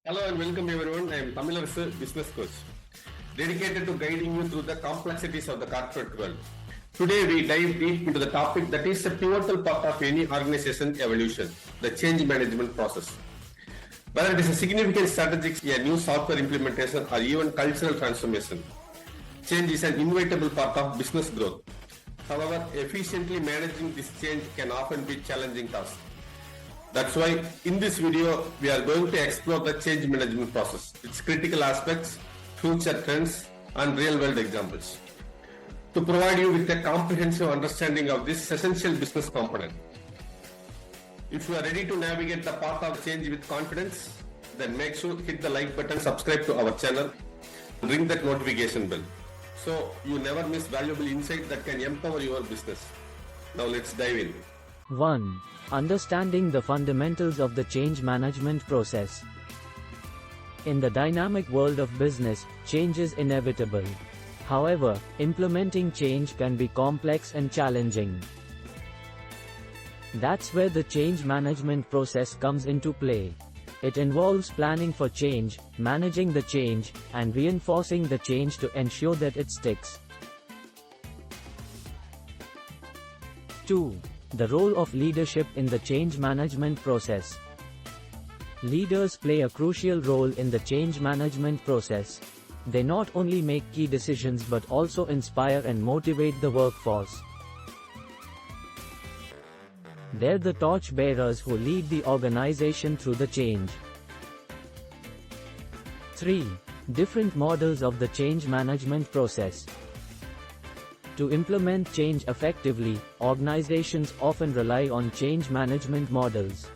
Hello and welcome everyone. I am Thamizharasu, business coach, dedicated to guiding you through the complexities of the corporate world. Today we dive deep into the topic that is a pivotal part of any organization evolution, the change management process. Whether it is a significant strategic, a new software implementation, or even cultural transformation, change is an inevitable part of business growth. However, efficiently managing this change can often be a challenging task. That's why in this video, we are going to explore the change management process, its critical aspects, future trends, and real-world examples to provide you with a comprehensive understanding of this essential business component. If you are ready to navigate the path of change with confidence, then make sure to hit the like button, subscribe to our channel, and ring that notification bell so you never miss valuable insight that can empower your business. Now let's dive in. 1. Understanding the fundamentals of the change management process. In the dynamic world of business, change is inevitable. However, implementing change can be complex and challenging. That's where the change management process comes into play. It involves planning for change, managing the change, and reinforcing the change to ensure that it sticks. 2. The role of leadership in the change management process. Leaders play a crucial role in the change management process. They not only make key decisions but also inspire and motivate the workforce. They're the torchbearers who lead the organization through the change. 3. Different models of the change management process. To implement change effectively, organizations often rely on change management models.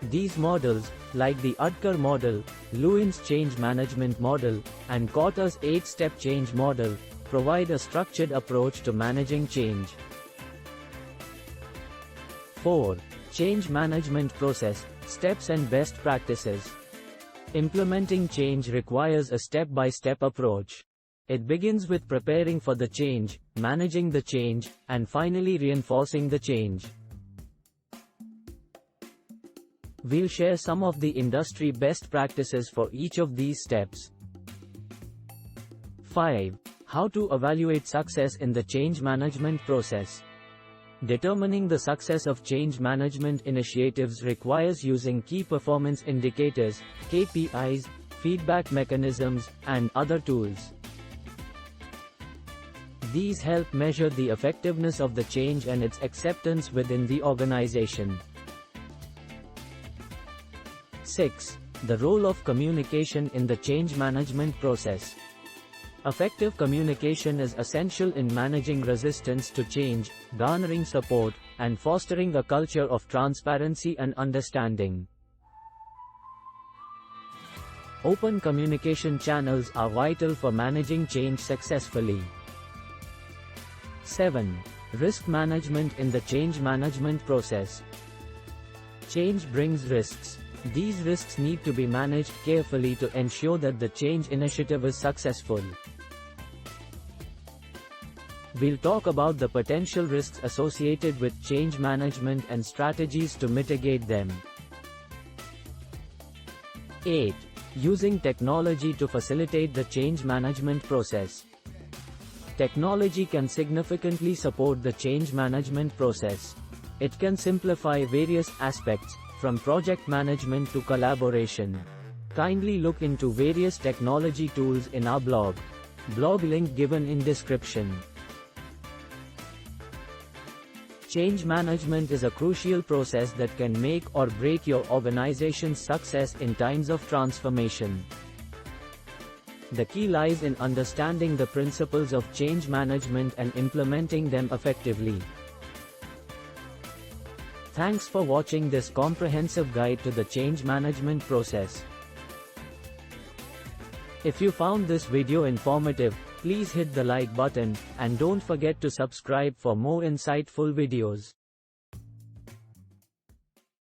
These models, like the Udker model, Lewin's change management model, and Kotter's 8-step change model, provide a structured approach to managing change. 4. Change management process, steps and best practices. Implementing change requires a step-by-step approach. It begins with preparing for the change, managing the change, and finally reinforcing the change. We'll share some of the industry best practices for each of these steps. 5. How to evaluate success in the change management process. Determining the success of change management initiatives requires using key performance indicators, KPIs, feedback mechanisms, and other tools. These help measure the effectiveness of the change and its acceptance within the organization. 6. The role of communication in the change management process. Effective communication is essential in managing resistance to change, garnering support, and fostering a culture of transparency and understanding. Open communication channels are vital for managing change successfully. 7. Risk management in the change management process. Change brings risks. These risks need to be managed carefully to ensure that the change initiative is successful. We'll talk about the potential risks associated with change management and strategies to mitigate them. 8. Using technology to facilitate the change management process. Technology can significantly support the change management process. It can simplify various aspects, from project management to collaboration. Kindly look into various technology tools in our blog. Blog link given in description. Change management is a crucial process that can make or break your organization's success in times of transformation. The key lies in understanding the principles of change management and implementing them effectively. Thanks for watching this comprehensive guide to the change management process. If you found this video informative, please hit the like button, and don't forget to subscribe for more insightful videos.